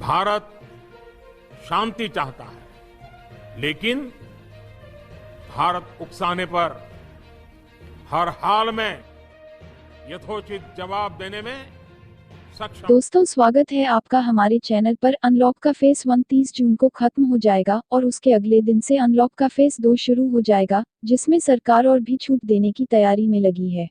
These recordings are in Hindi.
भारत शांति चाहता है, लेकिन भारत उकसाने पर हर हाल में यथोचित जवाब देने में सक्षम। दोस्तों, स्वागत है आपका हमारे चैनल पर। अनलॉक का फेस 1 30 जून को खत्म हो जाएगा और उसके अगले दिन से अनलॉक का फेस 2 शुरू हो जाएगा, जिसमें सरकार और भी छूट देने की तैयारी में लगी है।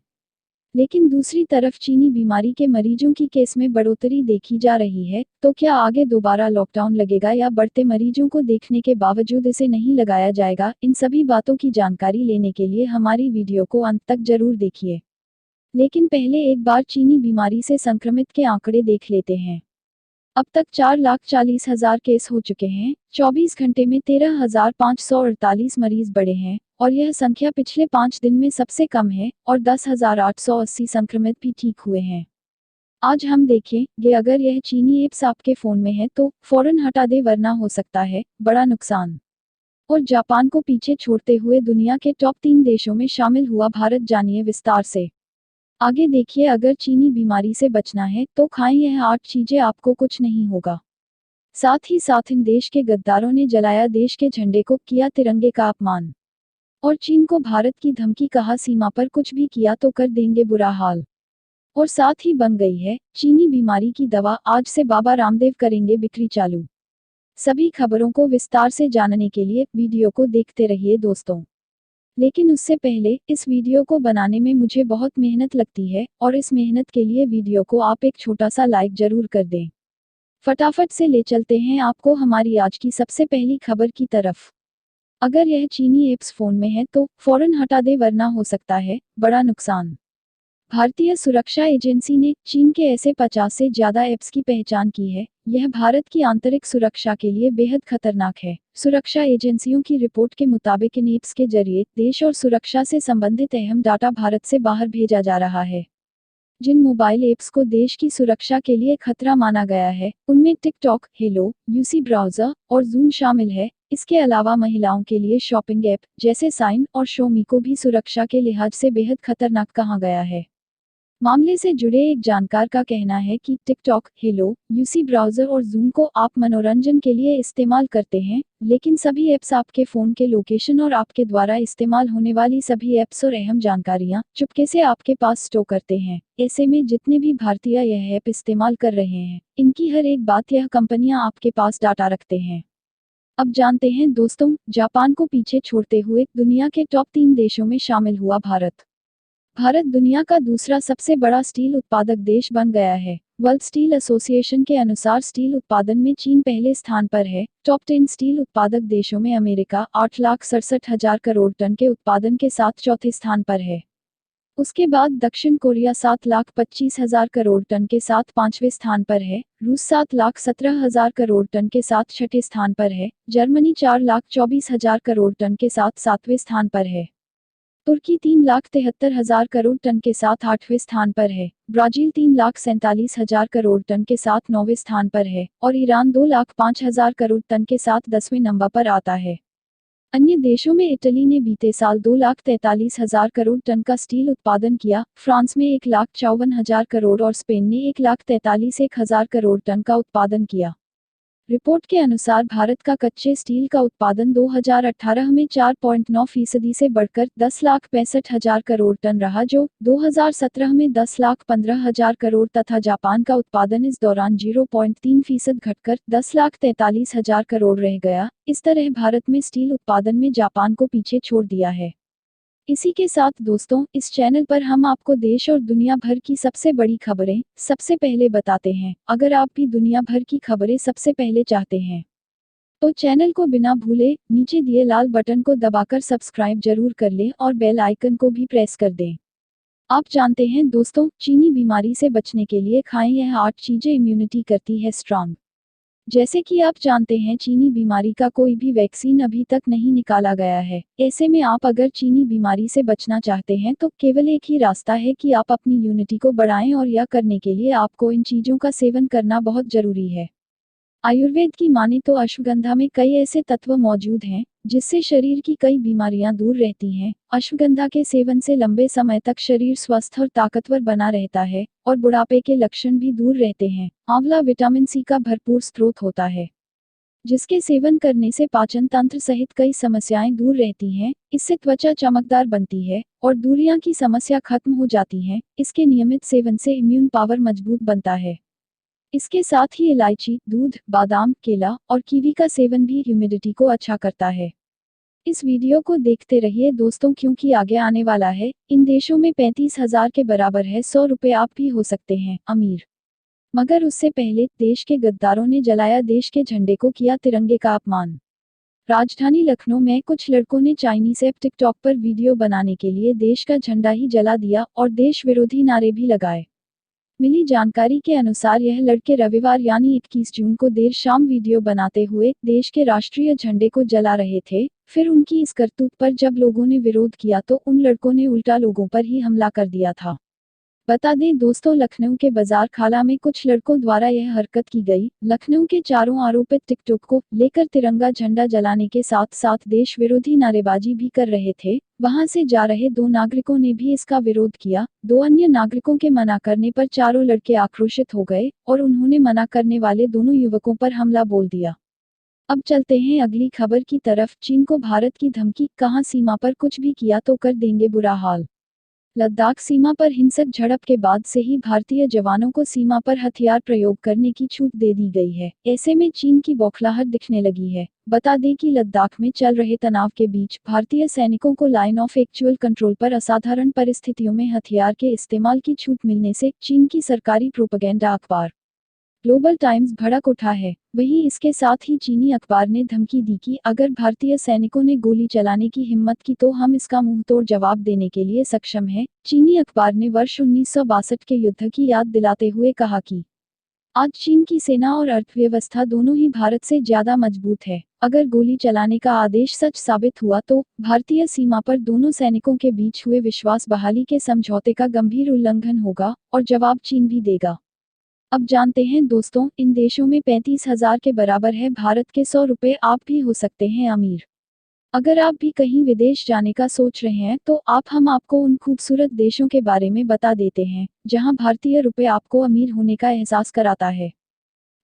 लेकिन दूसरी तरफ चीनी बीमारी के मरीजों की केस में बढ़ोतरी देखी जा रही है, तो क्या आगे दोबारा लॉकडाउन लगेगा या बढ़ते मरीजों को देखने के बावजूद इसे नहीं लगाया जाएगा? इन सभी बातों की जानकारी लेने के लिए हमारी वीडियो को अंत तक जरूर देखिए। लेकिन पहले एक बार चीनी बीमारी से संक्रमित के आंकड़े देख लेते हैं। अब तक 4,40,000 केस हो चुके हैं, 24 घंटे में 13,548 मरीज बढ़े हैं और यह संख्या पिछले 5 दिन में सबसे कम है और 10,880 संक्रमित भी ठीक हुए हैं। आज हम देखेंगे, अगर यह चीनी एप्स आपके फोन में है तो फौरन हटा दे, वरना हो सकता है बड़ा नुकसान। और जापान को पीछे छोड़ते हुए दुनिया के टॉप 3 देशों में शामिल हुआ भारत, जानिए विस्तार से। आगे देखिए, अगर चीनी बीमारी से बचना है तो खाएं यह 8 चीजें, आपको कुछ नहीं होगा। साथ ही साथ इन देश के गद्दारों ने जलाया देश के झंडे को, किया तिरंगे का अपमान और चीन को भारत की धमकी, कहा सीमा पर कुछ भी किया तो कर देंगे बुरा हाल। और साथ ही बन गई है चीनी बीमारी की दवा, आज से बाबा रामदेव करेंगे बिक्री चालू। सभी खबरों को विस्तार से जानने के लिए वीडियो को देखते रहिए दोस्तों। लेकिन उससे पहले इस वीडियो को बनाने में मुझे बहुत मेहनत लगती है और इस मेहनत के लिए वीडियो को आप एक छोटा सा लाइक जरूर कर दें। फटाफट से ले चलते हैं आपको हमारी आज की सबसे पहली खबर की तरफ। अगर यह चीनी एप्स फोन में है तो फौरन हटा दे, वरना हो सकता है बड़ा नुकसान। भारतीय सुरक्षा एजेंसी ने चीन के ऐसे 50 से ज्यादा ऐप्स की पहचान की है। यह भारत की आंतरिक सुरक्षा के लिए बेहद खतरनाक है। सुरक्षा एजेंसियों की रिपोर्ट के मुताबिक इन ऐप्स के जरिए देश और सुरक्षा से संबंधित अहम डाटा भारत से बाहर भेजा जा रहा है। जिन मोबाइल ऐप्स को देश की सुरक्षा के लिए खतरा माना गया है, उनमें टिकटॉक, हेलो, यूसी ब्राउजर और जूम शामिल है। इसके अलावा महिलाओं के लिए शॉपिंग ऐप जैसे साइन और शोमी को भी सुरक्षा के लिहाज से बेहद खतरनाक कहा गया है। मामले से जुड़े एक जानकार का कहना है कि टिकटॉक, हेलो, यूसी ब्राउजर और जूम को आप मनोरंजन के लिए इस्तेमाल करते हैं, लेकिन सभी ऐप्स आपके फोन के लोकेशन और आपके द्वारा इस्तेमाल होने वाली सभी ऐप्स और अहम जानकारियां चुपके से आपके पास स्टोर करते हैं। ऐसे में जितने भी भारतीय यह ऐप इस्तेमाल कर रहे हैं, इनकी हर एक बात यह कंपनियां आपके पास डाटा रखते हैं। अब जानते हैं दोस्तों, जापान को पीछे छोड़ते हुए दुनिया के टॉप 3 देशों में शामिल हुआ भारत। भारत दुनिया का दूसरा सबसे बड़ा स्टील उत्पादक देश बन गया है। वर्ल्ड स्टील एसोसिएशन के अनुसार स्टील उत्पादन में चीन पहले स्थान पर है। टॉप 10 स्टील उत्पादक देशों में अमेरिका 8,67,000 करोड़ टन के उत्पादन के साथ चौथे स्थान पर है। उसके बाद दक्षिण कोरिया 7,25,000 करोड़ टन के साथ 5वें स्थान पर है। रूस 7,17,000 करोड़ टन के साथ 6ठे स्थान पर है। जर्मनी 4,24,000 करोड़ टन के साथ 7वें स्थान पर है। तुर्की 3,73,000 करोड़ टन के साथ 8वें स्थान पर है। ब्राजील 3,47,000 करोड़ टन के साथ 9वें स्थान पर है और ईरान 2,05,000 करोड़ टन के साथ 10वें नंबर पर आता है। अन्य देशों में इटली ने बीते साल 2,43,000 करोड़ टन का स्टील उत्पादन किया, फ्रांस में 1,54,000 करोड़ और स्पेन ने 1,43,000 करोड़ टन का उत्पादन किया। रिपोर्ट के अनुसार भारत का कच्चे स्टील का उत्पादन 2018 में 4.9% से बढ़कर 10,65,000 करोड़ टन रहा, जो 2017 में 10,15,000 करोड़ तथा जापान का उत्पादन इस दौरान 0.3% घटकर 10,43,000 करोड़ रह गया। इस तरह भारत में स्टील उत्पादन में जापान को पीछे छोड़ दिया है। इसी के साथ दोस्तों, इस चैनल पर हम आपको देश और दुनिया भर की सबसे बड़ी खबरें सबसे पहले बताते हैं। अगर आप भी दुनिया भर की खबरें सबसे पहले चाहते हैं तो चैनल को बिना भूले नीचे दिए लाल बटन को दबाकर सब्सक्राइब जरूर कर लें और बेल आइकन को भी प्रेस कर दें। आप जानते हैं दोस्तों, चीनी बीमारी से बचने के लिए खाएं यह 8 चीजें, इम्यूनिटी करती है स्ट्रांग। जैसे कि आप जानते हैं, चीनी बीमारी का कोई भी वैक्सीन अभी तक नहीं निकाला गया है। ऐसे में आप अगर चीनी बीमारी से बचना चाहते हैं तो केवल एक ही रास्ता है कि आप अपनी इम्यूनिटी को बढ़ाएं और यह करने के लिए आपको इन चीजों का सेवन करना बहुत जरूरी है। आयुर्वेद की माने तो अश्वगंधा में कई ऐसे तत्व मौजूद हैं जिससे शरीर की कई बीमारियां दूर रहती हैं। अश्वगंधा के सेवन से लंबे समय तक शरीर स्वस्थ और ताकतवर बना रहता है और बुढ़ापे के लक्षण भी दूर रहते हैं। आंवला विटामिन सी का भरपूर स्रोत होता है, जिसके सेवन करने से पाचन तंत्र सहित कई समस्याएं दूर रहती हैं। इससे त्वचा चमकदार बनती है और दूरियां की समस्या खत्म हो जाती है। इसके नियमित सेवन से इम्यून पावर मजबूत बनता है। इसके साथ ही इलायची, दूध, बादाम, केला और कीवी का सेवन भी ह्यूमिडिटी को अच्छा करता है। इस वीडियो को देखते रहिए दोस्तों, क्योंकि आगे आने वाला है। इन देशों में 35,000 के बराबर है 100 रुपए आप भी हो सकते हैं अमीर। मगर उससे पहले देश के गद्दारों ने जलाया देश के झंडे को, किया तिरंगे का अपमान। राजधानी लखनऊ में कुछ लड़कों ने चाइनीज ऐप टिकटॉक पर वीडियो बनाने के लिए देश का झंडा ही जला दिया और देश विरोधी नारे भी लगाए। मिली जानकारी के अनुसार यह लड़के रविवार यानी 21 जून को देर शाम वीडियो बनाते हुए देश के राष्ट्रीय झंडे को जला रहे थे। फिर उनकी इस करतूत पर जब लोगों ने विरोध किया तो उन लड़कों ने उल्टा लोगों पर ही हमला कर दिया था। बता दें दोस्तों, लखनऊ के बाजार खाला में कुछ लड़कों द्वारा यह हरकत की गई। लखनऊ के चारों आरोपित टिकटॉक को लेकर तिरंगा झंडा जलाने के साथ साथ देश विरोधी नारेबाजी भी कर रहे थे। वहां से जा रहे दो नागरिकों ने भी इसका विरोध किया। दो अन्य नागरिकों के मना करने पर चारों लड़के आक्रोशित हो गए और उन्होंने मना करने वाले दोनों युवकों पर हमला बोल दिया। अब चलते हैं अगली खबर की तरफ। चीन को भारत की धमकी, कहां सीमा पर कुछ भी किया तो कर देंगे बुरा हाल। लद्दाख सीमा पर हिंसक झड़प के बाद से ही भारतीय जवानों को सीमा पर हथियार प्रयोग करने की छूट दे दी गई है। ऐसे में चीन की बौखलाहट दिखने लगी है। बता दें कि लद्दाख में चल रहे तनाव के बीच भारतीय सैनिकों को लाइन ऑफ एक्चुअल कंट्रोल पर असाधारण परिस्थितियों में हथियार के इस्तेमाल की छूट मिलने से चीन की सरकारी प्रोपेगेंडा अखबार ग्लोबल टाइम्स भड़क उठा है। वहीं इसके साथ ही चीनी अखबार ने धमकी दी कि अगर भारतीय सैनिकों ने गोली चलाने की हिम्मत की तो हम इसका मुंहतोड़ जवाब देने के लिए सक्षम हैं। चीनी अखबार ने वर्ष 1962 के युद्ध की याद दिलाते हुए कहा कि आज चीन की सेना और अर्थव्यवस्था दोनों ही भारत से ज्यादा मजबूत है। अगर गोली चलाने का आदेश सच साबित हुआ तो भारतीय सीमा पर दोनों सैनिकों के बीच हुए विश्वास बहाली के समझौते का गंभीर उल्लंघन होगा और जवाब चीन भी देगा। अब जानते हैं दोस्तों, इन देशों में 35,000 के बराबर है भारत के 100 रुपए आप भी हो सकते हैं अमीर। अगर आप भी कहीं विदेश जाने का सोच रहे हैं तो हम आपको उन खूबसूरत देशों के बारे में बता देते हैं जहां भारतीय रुपए आपको अमीर होने का एहसास कराता है।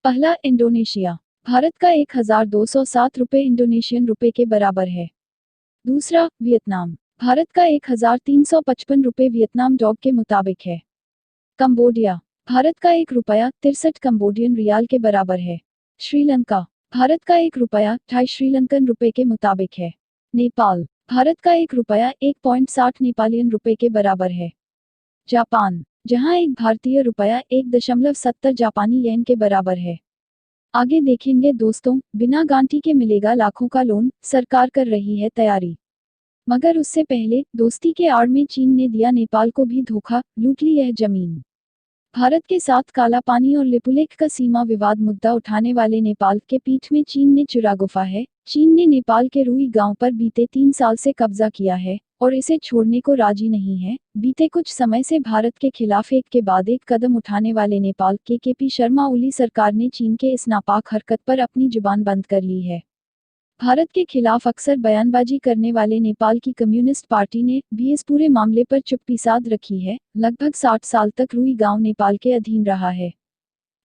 पहला, इंडोनेशिया। भारत का 1,207 रुपए इंडोनेशियन रुपए के बराबर है। दूसरा, वियतनाम। भारत का 1,355 रुपए वियतनाम डॉलर के मुताबिक है। कंबोडिया। भारत का 1 रुपया 63 कंबोडियन रियाल के बराबर है। श्रीलंका। भारत का 1 रुपया 2.5 श्रीलंकन रुपए के मुताबिक है। नेपाल। भारत का 1 रुपया 1.60 नेपालियन रुपए के बराबर है। जापान, जहां एक भारतीय रुपया 1.70 जापानी येन के बराबर है। आगे देखेंगे दोस्तों, बिना गारंटी के मिलेगा लाखों का लोन, सरकार कर रही है तैयारी। मगर उससे पहले दोस्ती के आड़ में चीन ने दिया नेपाल को भी धोखा, लूट ली यह जमीन। भारत के साथ काला पानी और लिपुलेख का सीमा विवाद मुद्दा उठाने वाले नेपाल के पीठ में चीन ने चुरा गुफा है। चीन ने नेपाल के रुई गांव पर बीते 3 साल से कब्जा किया है और इसे छोड़ने को राजी नहीं है। बीते कुछ समय से भारत के खिलाफ एक के बाद एक कदम उठाने वाले नेपाल के शर्मा ओली सरकार ने चीन के इस नापाक हरकत पर अपनी जुबान बंद कर ली है। भारत के खिलाफ अक्सर बयानबाजी करने वाले नेपाल की कम्युनिस्ट पार्टी ने भी इस पूरे मामले पर चुप्पी साध रखी है। लगभग 60 साल तक रुई गांव नेपाल के अधीन रहा है।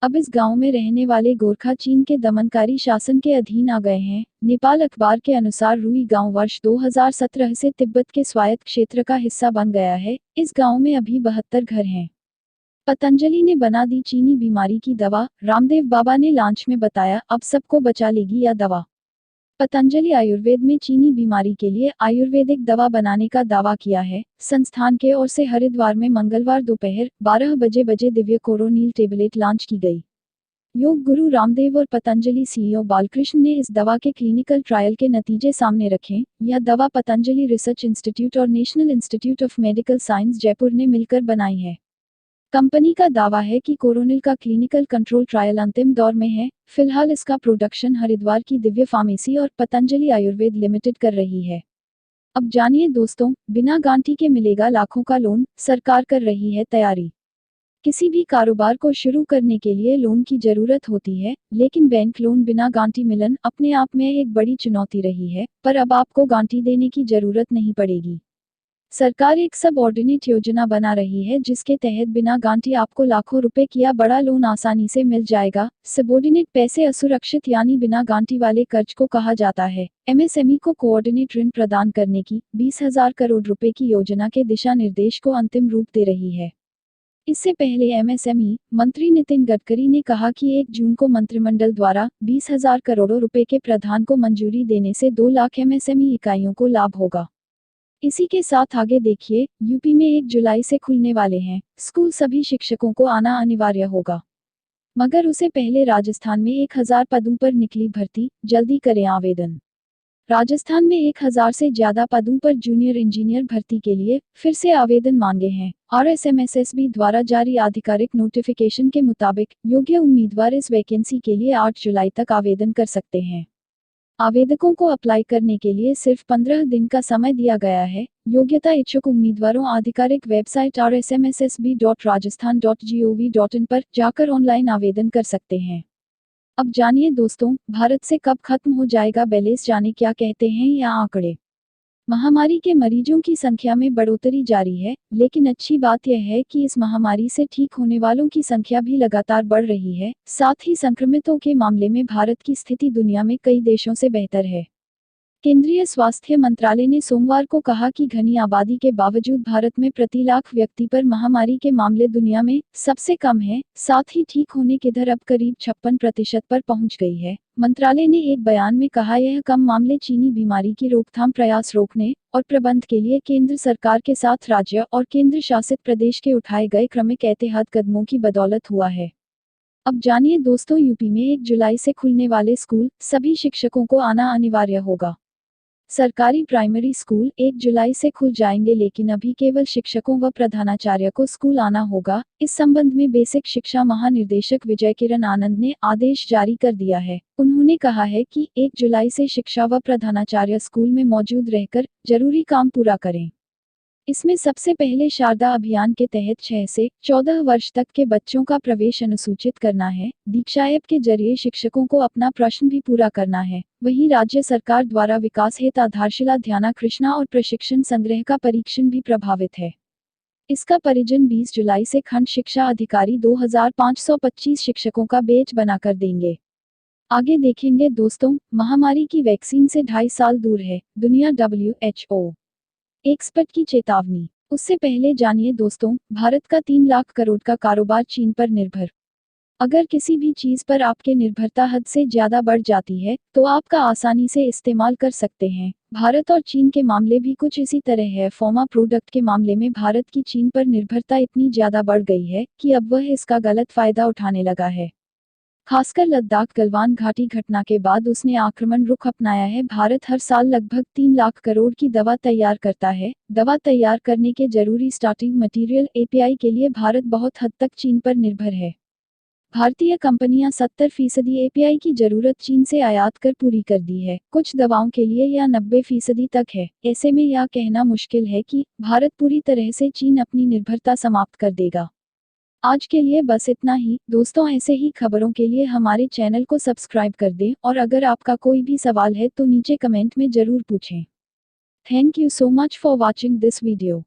अब इस गांव में रहने वाले गोरखा चीन के दमनकारी शासन के अधीन आ गए हैं। नेपाल अखबार के अनुसार रुई गांव वर्ष 2017 से तिब्बत के स्वायत्त क्षेत्र का हिस्सा बन गया है। इस गांव में अभी 72 घर हैं। पतंजलि ने बना दी चीनी बीमारी की दवा, रामदेव बाबा ने लॉन्च में बताया अब सबको बचा लेगी यह दवा। पतंजलि आयुर्वेद में चीनी बीमारी के लिए आयुर्वेदिक दवा बनाने का दावा किया है। संस्थान के ओर से हरिद्वार में मंगलवार दोपहर 12 बजे दिव्य कोरोनिल टेबलेट लॉन्च की गई। योग गुरु रामदेव और पतंजलि सीईओ बालकृष्ण ने इस दवा के क्लिनिकल ट्रायल के नतीजे सामने रखे। यह दवा पतंजलि रिसर्च इंस्टीट्यूट और national institute of medical science Jaipur ने मिलकर बनाई है। कंपनी का दावा है कि कोरोनिल का क्लिनिकल कंट्रोल ट्रायल अंतिम दौर में है। फिलहाल इसका प्रोडक्शन हरिद्वार की दिव्य फार्मेसी और पतंजलि आयुर्वेद लिमिटेड कर रही है। अब जानिए दोस्तों, बिना गारंटी के मिलेगा लाखों का लोन, सरकार कर रही है तैयारी। किसी भी कारोबार को शुरू करने के लिए लोन की जरूरत होती है, लेकिन बैंक लोन बिना गारंटी मिलन अपने आप में एक बड़ी चुनौती रही है, पर अब आपको गारंटी देने की जरूरत नहीं पड़ेगी। सरकार एक सबऑर्डिनेट योजना बना रही है जिसके तहत बिना गारंटी आपको लाखों रुपए किया बड़ा लोन आसानी से मिल जाएगा। सबऑर्डिनेट पैसे असुरक्षित यानी बिना गारंटी वाले कर्ज को कहा जाता है। एमएसएमई को कोऑर्डिनेट ऋण प्रदान करने की 20,000 करोड़ रुपए की योजना के दिशा निर्देश को अंतिम रूप दे रही है। इससे पहले एमएसएमई मंत्री नितिन गडकरी ने कहा कि 1 जून को मंत्रिमंडल द्वारा 20,000 करोड़ रुपए के प्रावधान को मंजूरी देने से 2 लाख एमएसएमई इकाइयों को लाभ होगा। इसी के साथ आगे देखिए, यूपी में 1 जुलाई से खुलने वाले हैं स्कूल, सभी शिक्षकों को आना अनिवार्य होगा। मगर उसे पहले राजस्थान में 1,000 पदों पर निकली भर्ती, जल्दी करें आवेदन। राजस्थान में 1,000 से ज्यादा पदों पर जूनियर इंजीनियर भर्ती के लिए फिर से आवेदन मांगे हैं। RSMSSB द्वारा जारी आधिकारिक नोटिफिकेशन के मुताबिक योग्य उम्मीदवार इस वैकेंसी के लिए 8 जुलाई तक आवेदन कर सकते हैं। आवेदकों को अप्लाई करने के लिए सिर्फ 15 दिन का समय दिया गया है। योग्यता इच्छुक उम्मीदवारों आधिकारिक वेबसाइट rsmssb.rajasthan.gov.in पर जाकर ऑनलाइन आवेदन कर सकते हैं। अब जानिए दोस्तों, भारत से कब खत्म हो जाएगा बैलेंस, जाने क्या कहते हैं ये आंकड़े। महामारी के मरीजों की संख्या में बढ़ोतरी जारी है, लेकिन अच्छी बात यह है कि इस महामारी से ठीक होने वालों की संख्या भी लगातार बढ़ रही है। साथ ही संक्रमितों के मामले में भारत की स्थिति दुनिया में कई देशों से बेहतर है। केंद्रीय स्वास्थ्य मंत्रालय ने सोमवार को कहा कि घनी आबादी के बावजूद भारत में प्रति लाख व्यक्ति पर महामारी के मामले दुनिया में सबसे कम है। साथ ही ठीक होने की दर अब करीब 56% पर पहुंच गई है। मंत्रालय ने एक बयान में कहा, यह कम मामले चीनी बीमारी की रोकथाम प्रयास रोकने और प्रबंध के लिए केंद्र सरकार के साथ राज्य और केंद्र शासित प्रदेश के उठाए गए क्रमिक एहतियाती कदमों की बदौलत हुआ है। अब जानिए दोस्तों, यूपी में 1 जुलाई से खुलने वाले स्कूल, सभी शिक्षकों को आना अनिवार्य होगा। सरकारी प्राइमरी स्कूल 1 जुलाई से खुल जाएंगे, लेकिन अभी केवल शिक्षकों व प्रधानाचार्य को स्कूल आना होगा। इस संबंध में बेसिक शिक्षा महानिदेशक विजय किरण आनंद ने आदेश जारी कर दिया है। उन्होंने कहा है कि 1 जुलाई से शिक्षा व प्रधानाचार्य स्कूल में मौजूद रहकर जरूरी काम पूरा करें। इसमें सबसे पहले शारदा अभियान के तहत 6 से 14 वर्ष तक के बच्चों का प्रवेश अनुसूचित करना है। दीक्षा ऐप के जरिए शिक्षकों को अपना प्रश्न भी पूरा करना है। वहीं राज्य सरकार द्वारा विकास हेतु आधारशिला ध्यानाकृष्णा और प्रशिक्षण संग्रह का परीक्षण भी प्रभावित है। इसका परिजन 20 जुलाई से खंड शिक्षा अधिकारी 2525 शिक्षकों का बैच बनाकर देंगे। आगे देखेंगे दोस्तों, महामारी की वैक्सीन से 2.5 साल दूर है दुनिया, WHO एक्सपर्ट की चेतावनी। उससे पहले जानिए दोस्तों, भारत का 3 लाख करोड़ का कारोबार चीन पर निर्भर। अगर किसी भी चीज पर आपके निर्भरता हद से ज्यादा बढ़ जाती है तो आपका आसानी से इस्तेमाल कर सकते हैं। भारत और चीन के मामले भी कुछ इसी तरह है। फार्मा प्रोडक्ट के मामले में भारत की चीन पर निर्भरता इतनी ज्यादा बढ़ गई है कि अब वह इसका गलत फायदा उठाने लगा है। खासकर लद्दाख गलवान घाटी घटना के बाद उसने आक्रमण रुख अपनाया है। भारत हर साल लगभग 3 लाख करोड़ की दवा तैयार करता है। दवा तैयार करने के जरूरी स्टार्टिंग मटेरियल API के लिए भारत बहुत हद तक चीन पर निर्भर है। भारतीय कंपनियां 70% API की जरूरत चीन से आयात कर पूरी कर दी है। कुछ दवाओं के लिए यह 90% तक है। ऐसे में यह कहना मुश्किल है कि भारत पूरी तरह से चीन अपनी निर्भरता समाप्त कर देगा। आज के लिए बस इतना ही दोस्तों। ऐसे ही खबरों के लिए हमारे चैनल को सब्सक्राइब कर दें और अगर आपका कोई भी सवाल है तो नीचे कमेंट में जरूर पूछें। Thank you so much for watching this video.